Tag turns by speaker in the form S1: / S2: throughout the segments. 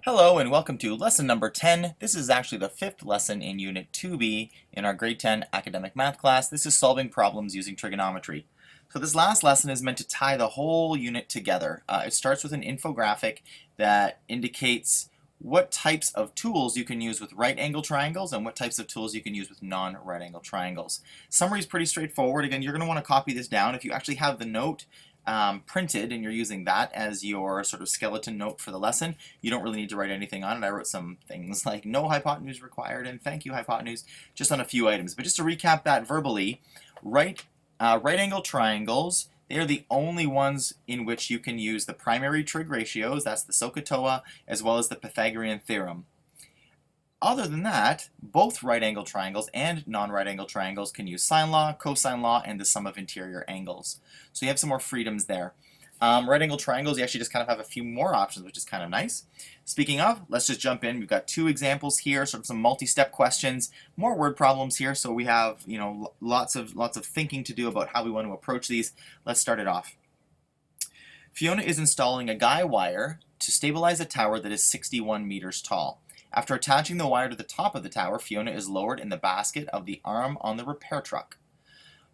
S1: Hello and welcome to lesson number 10. This is actually the fifth lesson in Unit 2B in our grade 10 academic math class. This is solving problems using trigonometry. So this last lesson is meant to tie the whole unit together. It starts with an infographic that indicates what types of tools you can use with right angle triangles and what types of tools you can use with non-right angle triangles. Summary is pretty straightforward. Again, you're going to want to copy this down. If you actually have the note printed and you're using that as your sort of skeleton note for the lesson, you don't really need to write anything on it. I wrote some things like no hypotenuse required and thank you hypotenuse, just on a few items. But just to recap that verbally, right angle triangles, they are the only ones in which you can use the primary trig ratios, that's the SOHCAHTOA, as well as the Pythagorean theorem. Other than that, both right angle triangles and non-right angle triangles can use sine law, cosine law, and the sum of interior angles. So you have some more freedoms there. Right angle triangles, you actually just kind of have a few more options, which is kind of nice. Speaking of, let's just jump in. We've got two examples here, sort of some multi-step questions, more word problems here, so we have, lots of thinking to do about how we want to approach these. Let's start it off. Fiona is installing a guy wire to stabilize a tower that is 61 meters tall. After attaching the wire to the top of the tower, Fiona is lowered in the basket of the arm on the repair truck.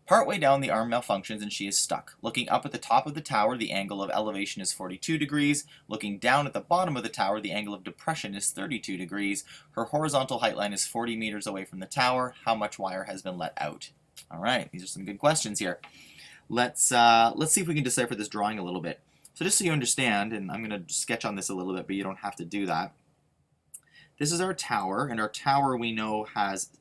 S1: Partway down, the arm malfunctions and she is stuck. Looking up at the top of the tower, the angle of elevation is 42 degrees. Looking down at the bottom of the tower, the angle of depression is 32 degrees. Her horizontal height line is 40 meters away from the tower. How much wire has been let out? All right, these are some good questions here. Let's see if we can decipher this drawing a little bit. So just so you understand, and I'm going to sketch on this a little bit, but you don't have to do that. This is our tower, and our tower we know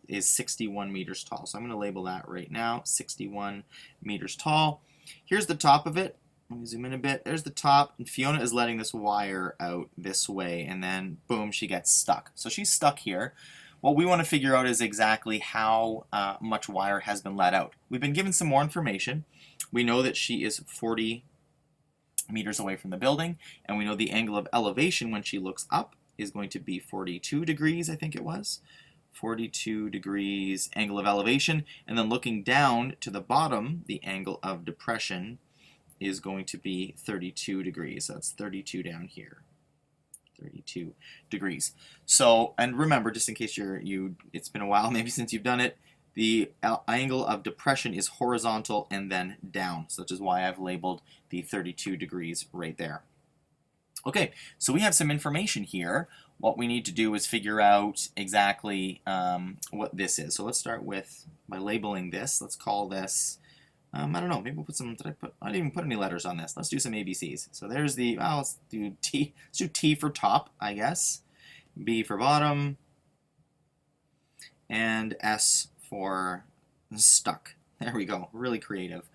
S1: is 61 meters tall. So I'm going to label that right now, 61 meters tall. Here's the top of it. Let me zoom in a bit. There's the top, and Fiona is letting this wire out this way, and then boom, she gets stuck. So she's stuck here. What we want to figure out is exactly how much wire has been let out. We've been given some more information. We know that she is 40 meters away from the building, and we know the angle of elevation when she looks up is going to be 42 degrees, I think it was. 42 degrees angle of elevation. And then looking down to the bottom, the angle of depression is going to be 32 degrees. So that's 32 down here. 32 degrees. So, and remember, just in case it's been a while maybe since you've done it, the angle of depression is horizontal and then down, so which is why I've labeled the 32 degrees right there. Okay, so we have some information here. What we need to do is figure out exactly what this is. So let's start by labeling this. Let's call this, I don't know, maybe we'll put some, I didn't even put any letters on this. Let's do some ABCs. So there's let's do T. Let's do T for top, I guess. B for bottom. And S for stuck. There we go, really creative.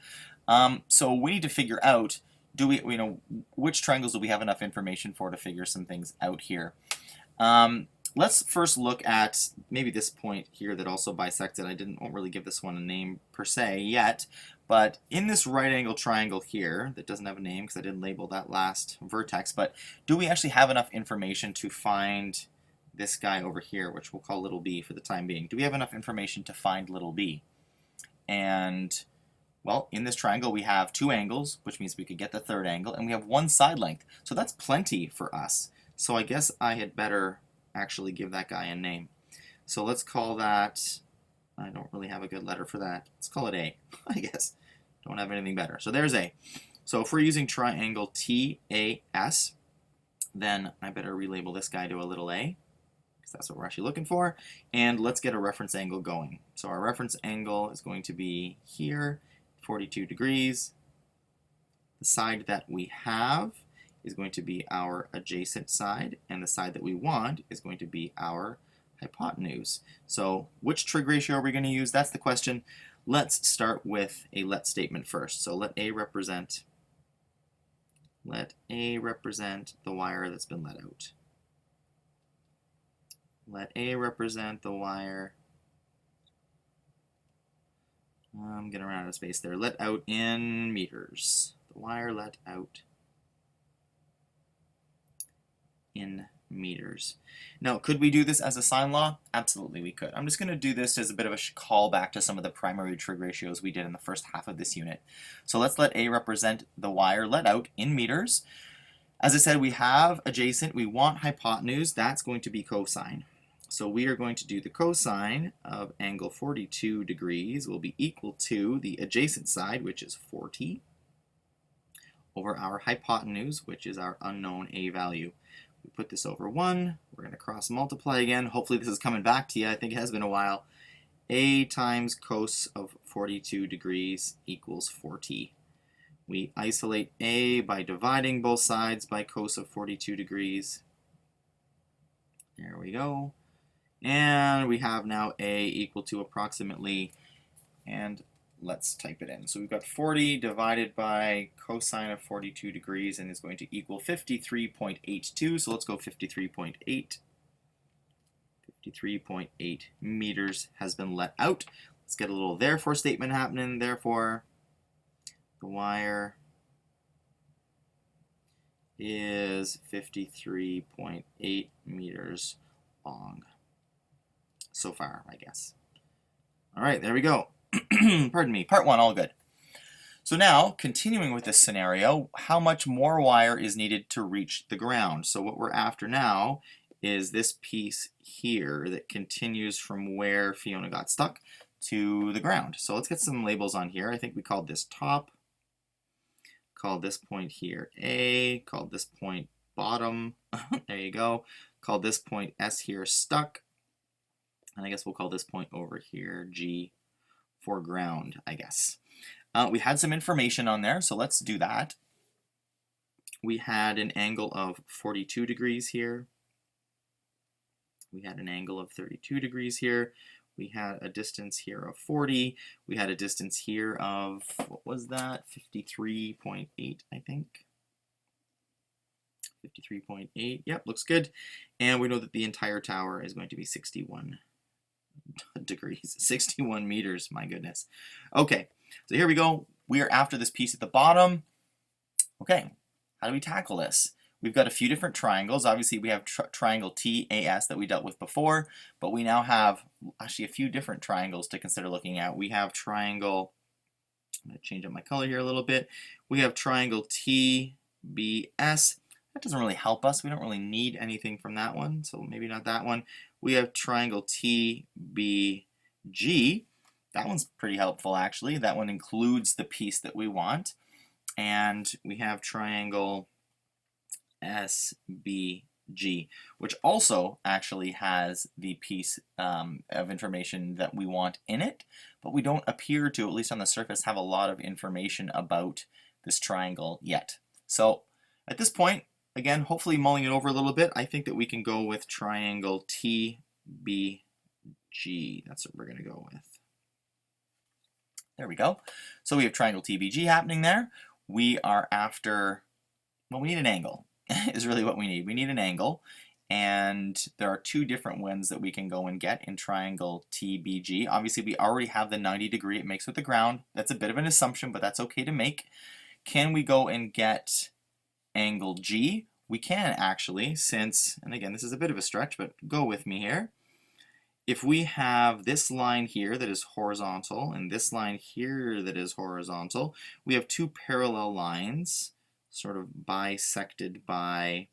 S1: So we need to figure out, which triangles do we have enough information for to figure some things out here? Let's first look at maybe this point here that also bisects it. I won't really give this one a name per se yet, but in this right angle triangle here that doesn't have a name because I didn't label that last vertex, but do we actually have enough information to find this guy over here, which we'll call little b for the time being? Do we have enough information to find little b? And well, in this triangle we have two angles, which means we could get the third angle, and we have one side length. So that's plenty for us. So I guess I had better actually give that guy a name. So let's call that, I don't really have a good letter for that. Let's call it A, I guess. Don't have anything better. So there's A. So if we're using triangle TAS, then I better relabel this guy to a little a, because that's what we're actually looking for. And let's get a reference angle going. So our reference angle is going to be here, 42 degrees. The side that we have is going to be our adjacent side, and the side that we want is going to be our hypotenuse. So which trig ratio are we going to use? That's the question. Let's start with a let statement first. So let A represent the wire that's been let out. Let A represent the wire. I'm getting around out of space there. Let out in meters. The wire let out in meters. Now, could we do this as a sine law? Absolutely, we could. I'm just going to do this as a bit of a callback to some of the primary trig ratios we did in the first half of this unit. So let's let A represent the wire let out in meters. As I said, we have adjacent, we want hypotenuse, that's going to be cosine. So we are going to do the cosine of angle 42 degrees will be equal to the adjacent side, which is 40, over our hypotenuse, which is our unknown a value. We put this over 1, we're going to cross multiply again. Hopefully this is coming back to you, I think it has been a while. A times cos of 42 degrees equals 40. We isolate a by dividing both sides by cos of 42 degrees. There we go. And we have now a equal to approximately, and let's type it in. So we've got 40 divided by cosine of 42 degrees, and is going to equal 53.82. So let's go 53.8. 53.8 meters has been let out. Let's get a little therefore statement happening. Therefore, the wire is 53.8 meters long. So far, I guess. All right, there we go. Pardon me, part 1, all good. So now, continuing with this scenario, how much more wire is needed to reach the ground? So what we're after now is this piece here that continues from where Fiona got stuck to the ground. So let's get some labels on here. I think we called this top, called this point here A, called this point bottom, there you go, called this point S here stuck, and I guess we'll call this point over here G for ground, I guess. We had some information on there, so let's do that. We had an angle of 42 degrees here. We had an angle of 32 degrees here. We had a distance here of 40. We had a distance here of, what was that? 53.8, I think. 53.8, yep, looks good. And we know that the entire tower is going to be 61 degrees, 61 meters, my goodness. Okay, so here we go. We are after this piece at the bottom. Okay, how do we tackle this? We've got a few different triangles. Obviously, we have triangle TAS that we dealt with before, but we now have actually a few different triangles to consider looking at. We have triangle, I'm going to change up my color here a little bit. We have triangle TBS. That doesn't really help us. We don't really need anything from that one, so maybe not that one. We have triangle TBG. That one's pretty helpful, actually. That one includes the piece that we want. And we have triangle SBG, which also actually has the piece of information that we want in it, but we don't appear to, at least on the surface, have a lot of information about this triangle yet. So at this point, again, hopefully mulling it over a little bit, I think that we can go with triangle TBG. That's what we're going to go with. There we go. So we have triangle TBG happening there. We are after, well, we need an angle. Is really what we need. We need an angle, and there are two different ones that we can go and get in triangle TBG. Obviously, we already have the 90 degree it makes with the ground. That's a bit of an assumption, but that's okay to make. Can we go and get angle G? We can actually, since, and again, this is a bit of a stretch, but go with me here. If we have this line here that is horizontal and this line here that is horizontal, we have two parallel lines sort of bisected by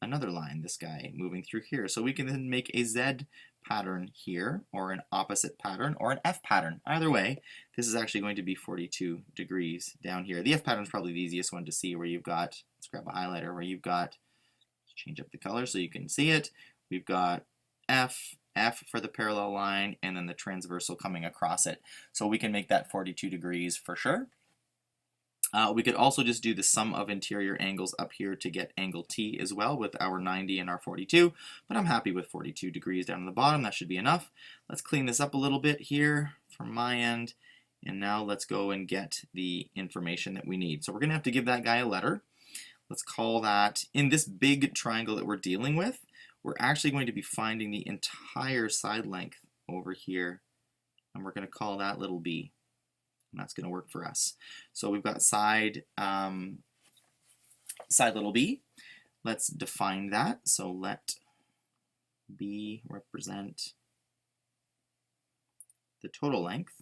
S1: another line, this guy moving through here. So we can then make a Z pattern here, or an opposite pattern, or an F pattern. Either way, this is actually going to be 42 degrees down here. The F pattern is probably the easiest one to see, where you've got, let's grab a highlighter, where you've got, change up the color so you can see it. We've got F for the parallel line, and then the transversal coming across it. So we can make that 42 degrees for sure. We could also just do the sum of interior angles up here to get angle T as well with our 90 and our 42, but I'm happy with 42 degrees down on the bottom. That should be enough. Let's clean this up a little bit here from my end, and now let's go and get the information that we need. So we're going to have to give that guy a letter. Let's call that, in this big triangle that we're dealing with, we're actually going to be finding the entire side length over here, and we're going to call that little b. And that's going to work for us. So we've got side little b. Let's define that. So let b represent the total length.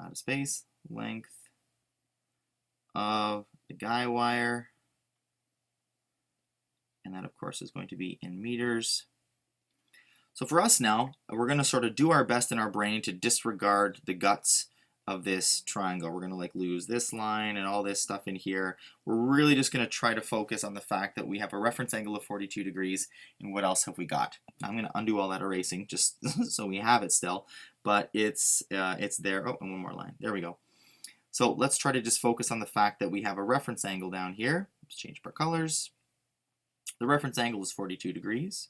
S1: out of space, length of the guy wire, and that of course is going to be in meters. So for us now, we're going to sort of do our best in our brain to disregard the guts of this triangle. We're going to like lose this line and all this stuff in here. We're really just going to try to focus on the fact that we have a reference angle of 42 degrees, and what else have we got? I'm going to undo all that erasing just so we have it still, but it's there. Oh, and one more line. There we go. So let's try to just focus on the fact that we have a reference angle down here. Let's change our colors. The reference angle is 42 degrees.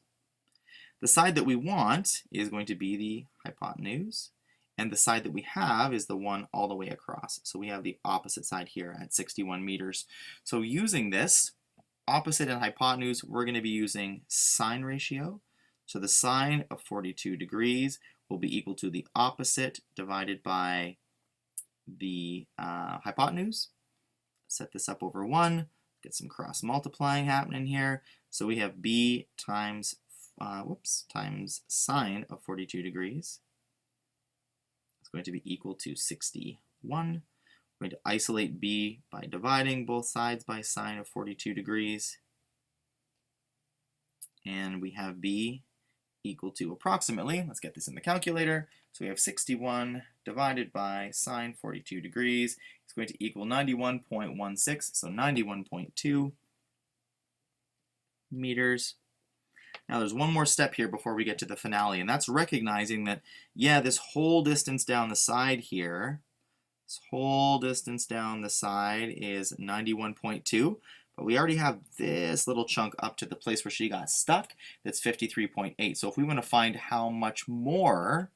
S1: The side that we want is going to be the hypotenuse, and the side that we have is the one all the way across. So we have the opposite side here at 61 meters. So using this, opposite and hypotenuse, we're going to be using sine ratio. So the sine of 42 degrees will be equal to the opposite divided by the hypotenuse. Set this up over 1, get some cross multiplying happening here. So we have b times times sine of 42 degrees. It's going to be equal to 61. We're going to isolate b by dividing both sides by sine of 42 degrees. And we have b equal to approximately, let's get this in the calculator, so we have 61 divided by sine 42 degrees. It's going to equal 91.16, so 91.2 meters. Now there's one more step here before we get to the finale, and that's recognizing that, yeah, this whole distance down the side here, this whole distance down the side is 91.2, but we already have this little chunk up to the place where she got stuck that's 53.8. So if we want to find how much more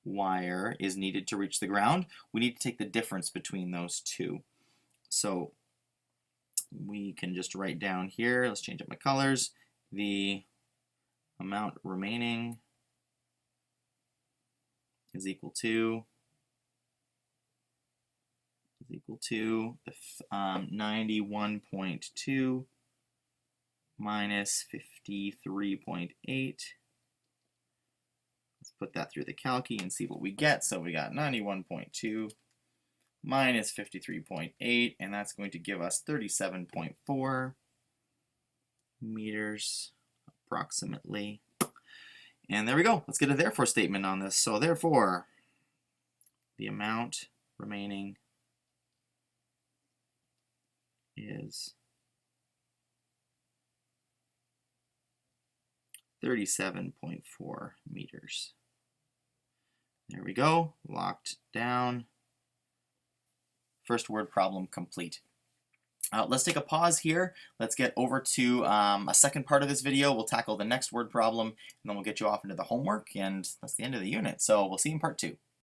S1: wire is needed to reach the ground, we need to take the difference between those two. So we can just write down here, let's change up my colors, the amount remaining is equal to the 91.2 minus 53.8. Let's put that through the calci and see what we get. So we got 91.2 minus 53.8, and that's going to give us 37.4 meters approximately. And there we go. Let's get a therefore statement on this. So therefore, the amount remaining is 37.4 meters. There we go. Locked down. First word problem complete. Let's take a pause here. Let's get over to a second part of this video. We'll tackle the next word problem, and then we'll get you off into the homework, and that's the end of the unit. So we'll see you in part 2.